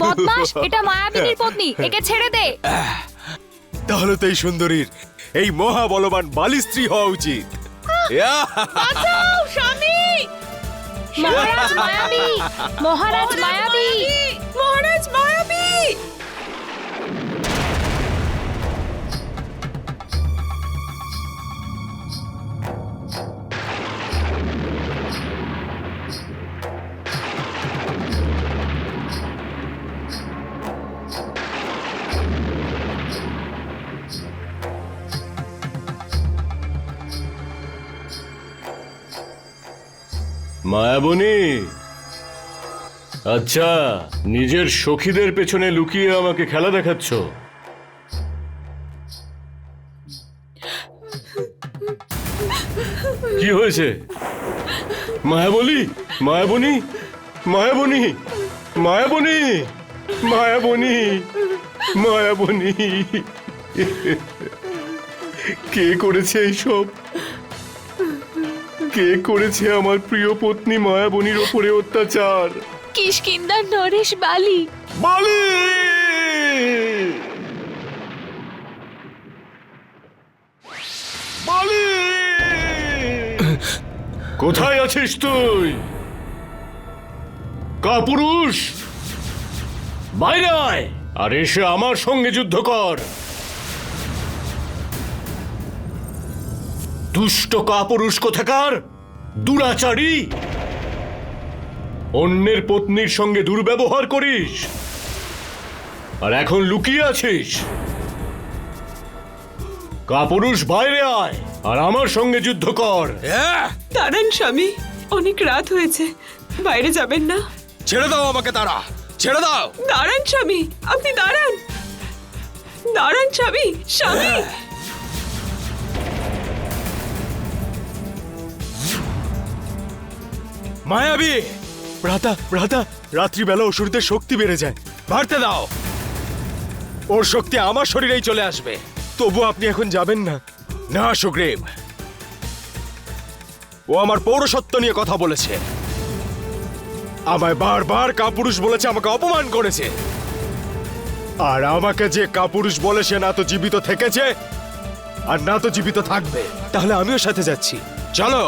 বদমাশ, এটা মায়াবিনীর পত্নী, একে ছেড়ে দে। তাহলে তো এই সুন্দরীর এই মহাবলবান বালি স্ত্রী হওয়া উচিত। বাঁচাও স্বামী! মহারাজ মায়াবী! মহারাজ মায়াবী! মহারাজ মায়াবী! মায়াবনী, আচ্ছা, নিজের সখীদের পেছনে লুকিয়ে আমাকে খেলা দেখাচ্ছ? কি হয়েছে? মায়াবলী, মায়াবনী, মায়াবনী, মায়াবনী, মায়াবনী, মায়াবনী, কে করেছে এইসব? কে করেছে আমার প্রিয় পত্নী মায়াবনীর ওপরে অত্যাচার? কিষ্কিন্ধার নরেশ বালি। বালি! বালি! কোথায় আছিস তুই, কাপুরুষ? বাইরে আয় আর এসে আমার সঙ্গে যুদ্ধ কর। দুষ্ট কাপুরুষ কোথাকার, দুরাচারী! অন্যের পত্নীর সঙ্গে দুর্ব্যবহার করিস আর এখন লুকিয়ে আছিস। কাপুরুষ, বাইরে আয় আর আমার সঙ্গে যুদ্ধ কর। দাঁড়ান স্বামী, অনেক রাত হয়েছে, বাইরে যাবেন না। ছেড়ে দাও আমাকে, তারা ছেড়ে দাও। দাঁড়ান স্বামী, আপনি দাঁড়ান। দাঁড়ান স্বামী, স্বামী। মায়াবী, রাত্রিবেলা অসুরদের শক্তি বেড়ে যায়, মারতে দাও। ওর শক্তি আমার শরীরেই চলে আসবে। তবু আপনি এখন যাবেন না? না সুগ্রীব, ও আমার পৌরসত্ব নিয়ে কথা বলেছে, আমায় বারবার কাপুরুষ বলেছে, আমাকে অপমান করেছে। আর আমাকে যে কাপুরুষ বলে সে না তো জীবিত থেকেছে আর না তো জীবিত থাকবে। তাহলে আমিও সাথে যাচ্ছি, চলো।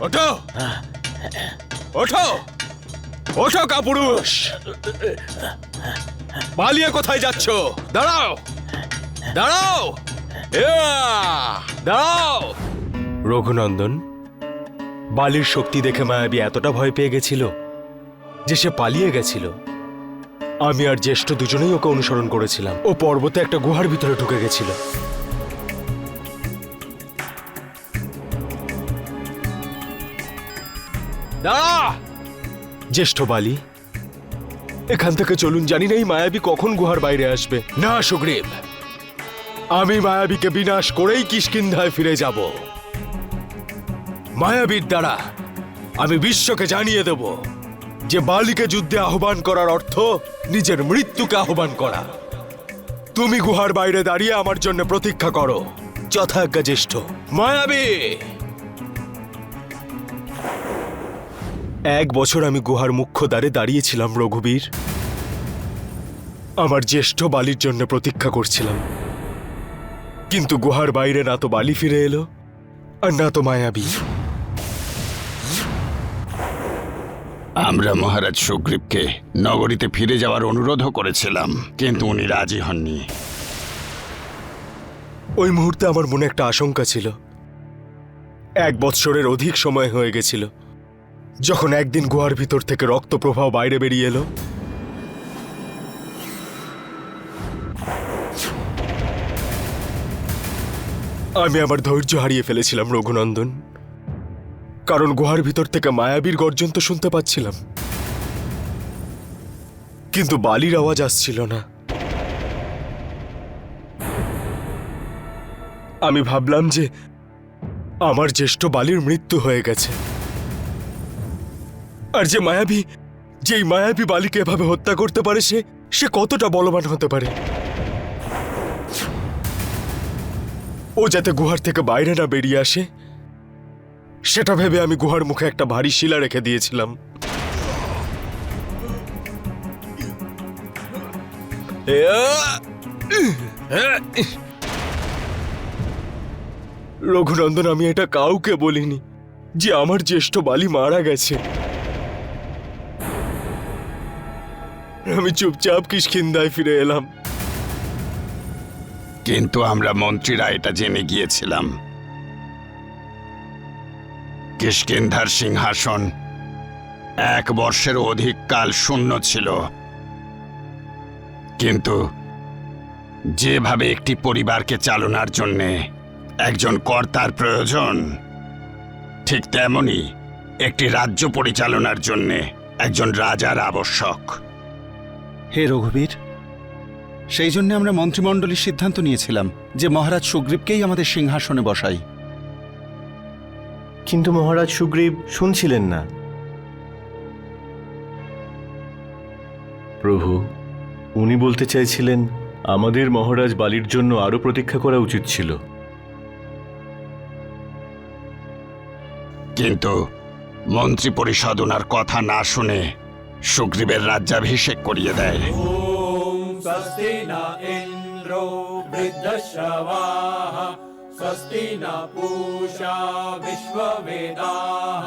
ওঠো, ওঠো, ওঠো কাপুরুষ! পালিয়ে কোথায় যাচ্ছ? দাঁড়াও, দাঁড়াও, দাঁড়াও! রঘুনন্দন, বালির শক্তি দেখে মায়াবী এতটা ভয় পেয়ে গেছিল যে সে পালিয়ে গেছিল। আমি আর জ্যেষ্ঠ দুজনেই ওকে অনুসরণ করেছিলাম। ও পর্বতে একটা গুহার ভিতরে ঢুকে গেছিল। দাঁড়া! জ্যেষ্ঠ বালি, এখান থেকে চলুন, জানি না এই মায়াবী কখন গুহার বাইরে আসবে। না সুগ্রীব, আমি মায়াবীকে বিনাশ করেই কিষ্কিন্ধায় ফিরে যাব। মায়াবীর দ্বারা আমি বিশ্বকে জানিয়ে দেব যে বালিকে যুদ্ধে আহ্বান করার অর্থ নিজের মৃত্যুকে আহ্বান করা। তুমি গুহার বাইরে দাঁড়িয়ে আমার জন্য প্রতীক্ষা করো। যথাজ্ঞা জ্যেষ্ঠ। মায়াবী! 1 বছর আমি গুহার মুখ্য দ্বারে দাঁড়িয়েছিলাম রঘুবীর। আমার জ্যেষ্ঠ বালির জন্য প্রতীক্ষা করছিলাম, কিন্তু গুহার বাইরে না তো বালি ফিরে এলো আর না তো মায়াবী। আমরা মহারাজ সুগ্রীবকে নগরীতে ফিরে যাওয়ার অনুরোধও করেছিলাম, কিন্তু উনি রাজি হননি। ওই মুহূর্তে আমার মনে একটা আশঙ্কা ছিল 1 বৎসরের অধিক সময় হয়ে গেছিল যখন একদিন গুহার ভিতর থেকে রক্ত প্রবাহ বাইরে বেরিয়ে এলো। আমি আমার ধৈর্য হারিয়ে ফেলেছিলাম রঘুনন্দন, কারণ গুহার ভিতর থেকে মায়াবীর গর্জন তো শুনতে পাচ্ছিলাম, কিন্তু বালির আওয়াজ আসছিল না। আমি ভাবলাম যে আমার জ্যেষ্ঠ বালির মৃত্যু হয়ে গেছে, আর যেই মায়াবী বালিকে এভাবে হত্যা করতে পারে সে কতটা বলবান হতে পারে। ও যাতে গুহার থেকে বাইরে না বেরিয়ে আসে সেটা ভেবে আমি গুহার মুখে একটা ভারী শিলা রেখে দিয়েছিলাম। রঘুনন্দন, আমি এটা কাউকে বলিনি যে আমার জ্যেষ্ঠ বালি মারা গেছে। আমি চুপচাপ কিষ্কিন্ধায় ফিরে এলাম। কিন্তু আমরা মন্ত্রীরা এটা জেনে গিয়েছিলাম কিষ্কিন্ধার সিংহাসন 1 বর্ষেরও অধিক কাল শূন্য ছিল, কিন্তু যেভাবে একটি পরিবারকে চালনার জন্যে একজন কর্তার প্রয়োজন, ঠিক তেমনি একটি রাজ্য পরিচালনার জন্যে একজন রাজার আবশ্যক। হে রঘুবীর, সেই জন্য আমরা মন্ত্রিমণ্ডলীর সিদ্ধান্ত নিয়েছিলাম যে মহারাজ সুগ্রীবকেই আমাদের সিংহাসনে বসাই। কিন্তু মহারাজ সুগ্রীব শুনছিলেন না। প্রভু, উনি বলতে চাইছিলেন আমাদের মহারাজ বালির জন্য আরো প্রতীক্ষা করা উচিত ছিল। কিন্তু মন্ত্রী পরিষদ ওনার কথা না শুনে সুগ্রীবের রাজ্যাভিষেক করিয়ে দেয়। स्वस्ति न इन्द्रो वृद्धश्रवाः स्वस्ति न पूषा विश्ववेदाः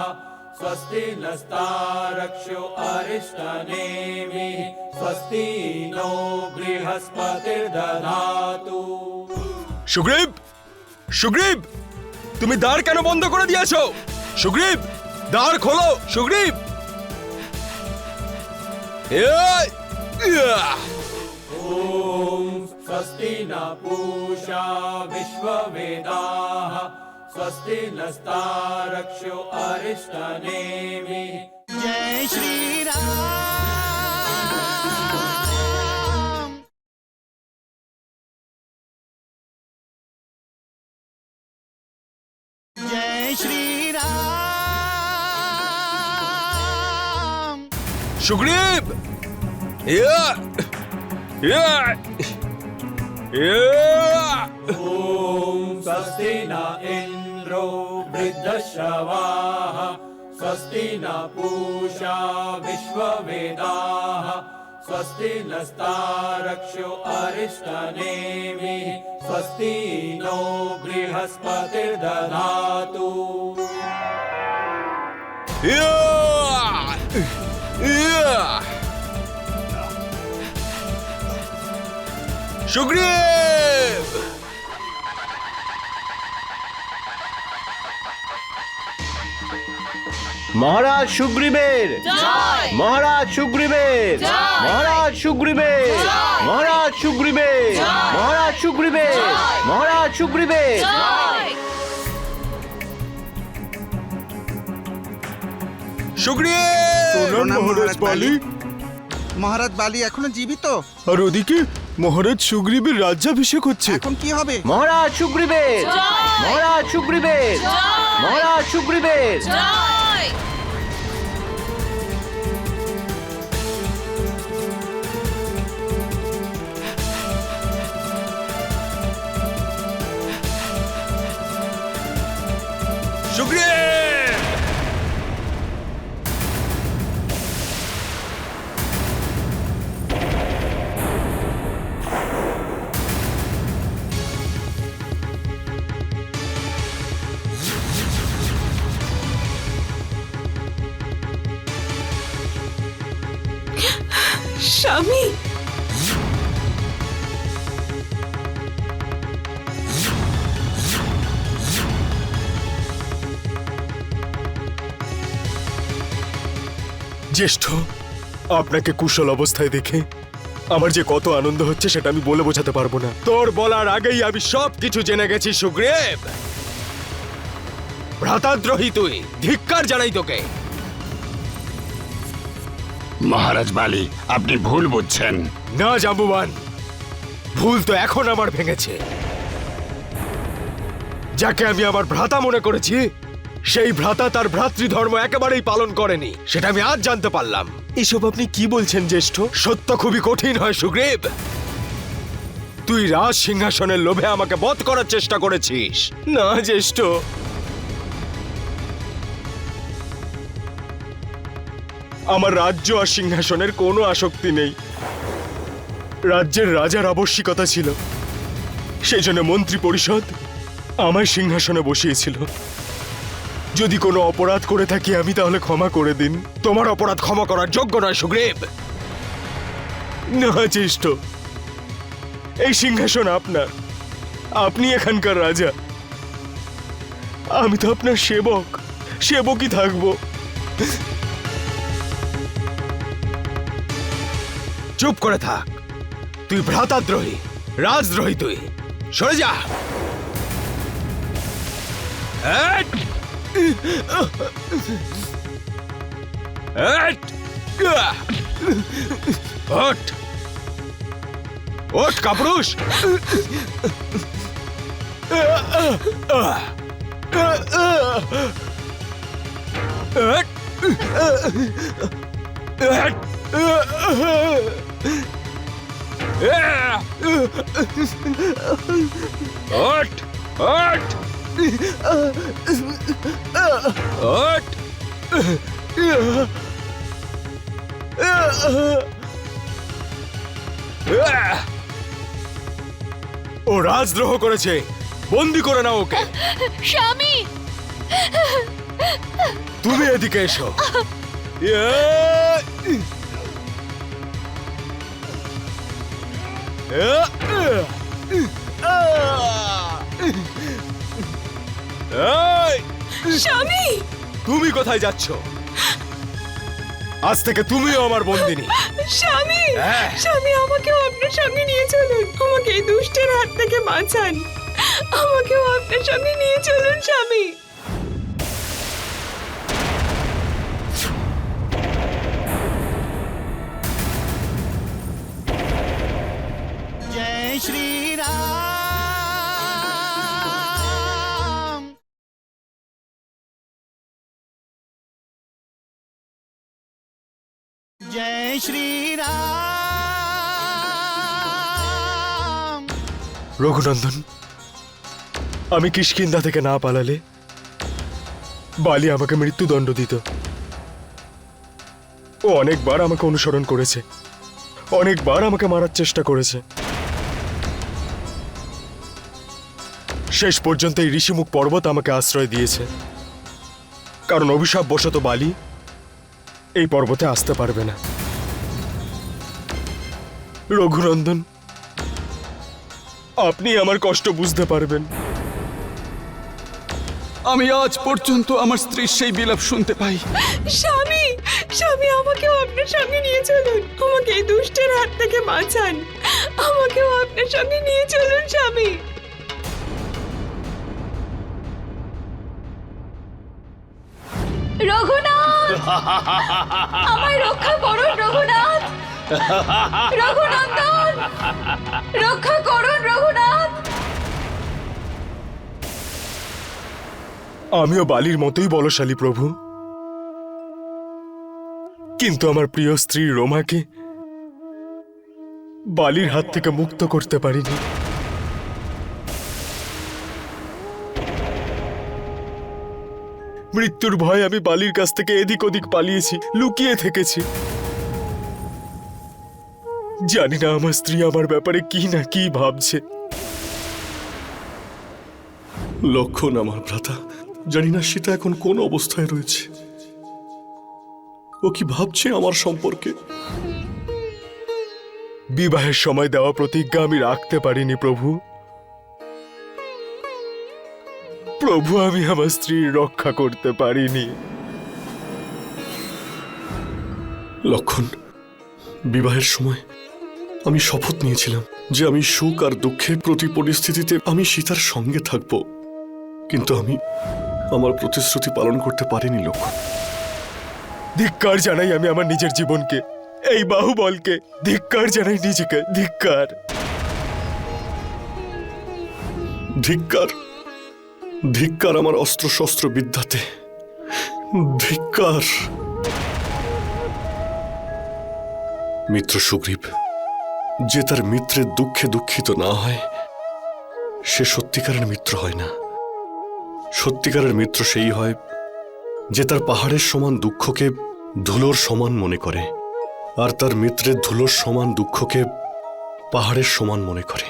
स्वस्ति नस्तारक्षो अरिष्टनेमिः स्वस्ति नो बृहस्पतिर्दधातु। সুগ্রীব, তুমি দ্বার কেন বন্ধ করে দিয়েছো? সুগ্রীব, দ্বার খোলো। সুগ্রীব, स्वस्ति न पूषा विश्ववेदाः स्वस्ति नस्तारक्षो अरिष्टनेमिः। जय श्री राम। जय श्री राम। সুগ্রীব, स्वस्ति न इन्द्रो वृद्धश्रवाः स्वस्ति न पूषा विश्ववेदाः स्वस्ति नस्तारक्षो अरिष्टनेमिः स्वस्ति नो बृहस्पतिर्दधातु। সুগ্রীব, মহারাজ সুগ্রীবের জয়! মহারাজ সুগ্রীবের জয়! মহারাজ সুগ্রীবের জয়! মহারাজ সুগ্রীবের জয়! মহারাজ সুগ্রীবের জয়! মহারাজ সুগ্রীবের জয়! সুগ্রীব, মহারাজ বালি। মহারাজ বালি এখনো জীবিত? আর ওদিকে মহারাজ সুগ্রীবের রাজ্যাভিষেক হচ্ছে। এখন কি হবে? মহারাজ সুগ্রীবের জয়! মহারাজ সুগ্রীবের জয়! মহারাজ সুগ্রীবের জয়! সুগ্রীব, স্বামী, জ্যেষ্ঠ, আপনাকে কুশল অবস্থায় দেখে আমার যে কত আনন্দ হচ্ছে সেটা আমি বলে বোঝাতে পারবো না। তোর বলার আগেই আমি সব কিছু জেনে গেছি সুগ্রীব। ভ্রাতাদ্রোহী তুই, ধিক্কার জানাই তোকে। মহারাজ বালি, আপনি ভুল বুঝছেন। না জাম্বুবান, ভুল তো এখন আমার ভেঙেছে। যাকে আমি আমার ভ্রাতা মনে করেছি সেই ভ্রাতা তার ভ্রাতৃধর্ম একেবারেই পালন করেনি, সেটা আমি আজ জানতে পারলাম। এসব আপনি কি বলছেন জ্যেষ্ঠ? সত্য খুবই কঠিন হয় সুগ্রীব। তুই রাজ সিংহাসনের লোভে আমাকে বধ করার চেষ্টা করেছিস। না জ্যেষ্ঠ, আমার রাজ্য আর সিংহাসনের কোনো আসক্তি নেই। রাজ্যের রাজার আবশ্যিকতা ছিল, সেই জন্য মন্ত্রী পরিষদ আমায় সিংহাসনে বসিয়েছিল। যদি কোনো অপরাধ করে থাকি আমি, তাহলে ক্ষমা করে দিন। তোমার অপরাধ ক্ষমা করার যোগ্য নয় সুগ্রীব। না জ্যেষ্ঠ, এই সিংহাসন আপনার, আপনি এখানকার রাজা। আমি তো আপনার সেবক, সেবকই থাকবো। চুপ করে থাক, তুই ভ্রাতাদ্রোহী, রাজদ্রোহী। তুই সরে যা। ওঠ কাপুরুষ। ওঠ ওঠ ওঠ। ও রাজদ্রোহ করেছে, বন্দি করে নাও ওকে। স্বামী, তুমি এদিকে এসো। স্বামী, তুমি কোথায় যাচ্ছ? আজ থেকে তুমিও আমার বন্দিনী। স্বামী, স্বামী, আমাকেও আপনার সঙ্গে নিয়ে চলুন। আমাকে এই দুষ্টের হাত থেকে বাঁচান। আমাকেও আপনার সঙ্গে নিয়ে চলুন স্বামী। জয় শ্রীরাম। জয় শ্রীরাম। রঘুনন্দন, আমি কিষ্কিন্ধা থেকে না পালালে বালি আমাকে মৃত্যুদণ্ড দিত। ও অনেকবার আমাকে অনুসরণ করেছে, অনেকবার আমাকে মারার চেষ্টা করেছে। শেষ পর্যন্ত এই ঋষিমুখ পর্বত আমাকে আশ্রয় দিয়েছে, কারণ অভিশাপ বশত বালি এই পর্বতে আসতে পারবে না। রঘুনন্দন, আপনি আমার কষ্ট বুঝতে পারবেন। আমি আজ পর্যন্ত আমার স্ত্রীর সেই বিলাপ শুনতে পাই। স্বামী, স্বামী, আমাকেও আপনার সঙ্গে নিয়ে চলুন। আমাকে এই দুষ্টের হাত থেকে বাঁচান। আমাকেও আপনার সঙ্গে নিয়ে চলুন স্বামী। রঘুনাথ, আমায় রক্ষা করুন রঘুনাথ। রঘুনন্দন, রক্ষা করুন রঘুনাথ। আমিও বালির মতোই বলশালী প্রভু, কিন্তু আমার প্রিয় স্ত্রী রোমাকে বালির হাত থেকে মুক্ত করতে পারিনি। মৃত্যুর ভয়ে আমি বালির কাছ থেকে এদিক ওদিক পালিয়েছি, লুকিয়ে থেকেছি। জানি না আমার স্ত্রী আমার ব্যাপারে কি না কি ভাবছে। লক্ষণ আমার ভ্রাতা, জানি না সেটা এখন কোন অবস্থায় রয়েছে। ও কি ভাবছে আমার সম্পর্কে? বিবাহের সময় দেওয়া প্রতিজ্ঞা আমি রাখতে পারিনি প্রভু। প্রভু, আমি আমার স্ত্রীর রক্ষা করতে পারিনি। লক্ষণ, বিবাহের সময় আমি শপথ নিয়েছিলাম যে আমি সুখ আর দুঃখের প্রতি পরিস্থিতিতে আমি সীতার সঙ্গে থাকব, কিন্তু আমি আমার প্রতিশ্রুতি পালন করতে পারিনি লক্ষণ। ধিক্কার জানাই আমি আমার নিজের জীবনকে, এই বাহুবলকে ধিক্কার জানাই নিজেকে, ধিক্কার। ধিক্কার, ধিক্কার আমার অস্ত্র শস্ত্র বিদ্যাতে, ধিক্কার। মিত্র সুগ্রীব, যে তার মিত্রের দুঃখে দুঃখিত না হয় সে সত্যিকারের মিত্র হয় না। সত্যিকারের মিত্র সেই হয় যে তার পাহাড়ের সমান দুঃখকে ধুলোর সমান মনে করে, আর তার মিত্রের ধুলোর সমান দুঃখকে পাহাড়ের সমান মনে করে।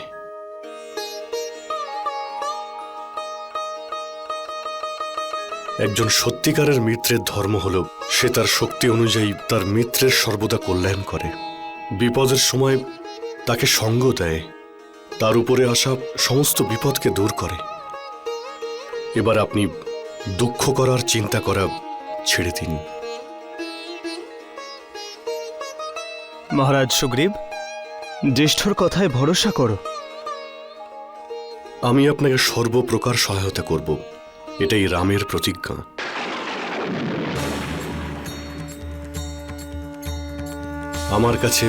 একজন সত্যিকারের মিত্রের ধর্ম হল সে তার শক্তি অনুযায়ী তার মিত্রের সর্বদা কল্যাণ করে, বিপদের সময় তাকে সঙ্গ দেয়, তার উপরে আসা সমস্ত বিপদকে দূর করে। এবার আপনি দুঃখ করার চিন্তা করা ছেড়ে দিন। মহারাজ সুগ্রীব, জ্যেষ্ঠর কথায় ভরসা করো। আমি আপনাকে সর্বপ্রকার সহায়তা করব, এটাই রামের প্রতিজ্ঞা। আমার কাছে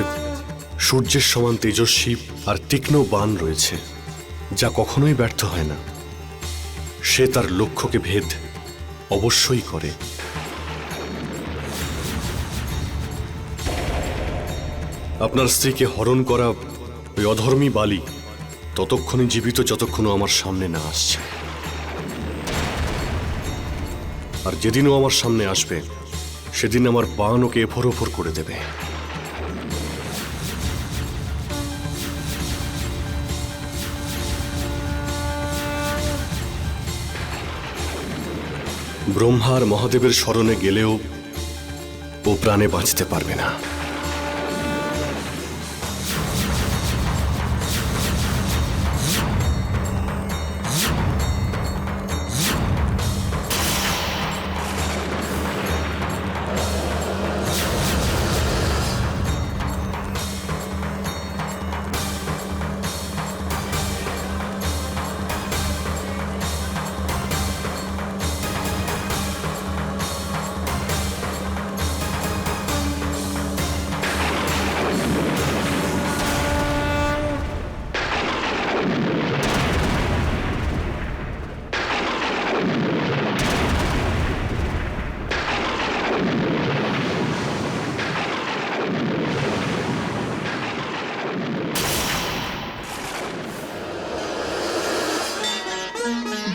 সূর্যের সমান তেজস্বী আর তীক্ষ্ণ বাণ রয়েছে, যা কখনোই ব্যর্থ হয় না। সে তার লক্ষ্যকে ভেদ অবশ্যই করে। আপনার স্ত্রীকে হরণ করা ওই অধর্মী বালি ততক্ষণই জীবিত যতক্ষণ আমার সামনে না আসছে, আর যেদিনও আমার সামনে আসবে সেদিন আমার বাণ ওকে এফর ওফর করে দেবে। ব্রহ্মা আর মহাদেবের শরণে গেলেও ও প্রাণে বাঁচতে পারবে না।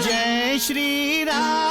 जय श्री राम।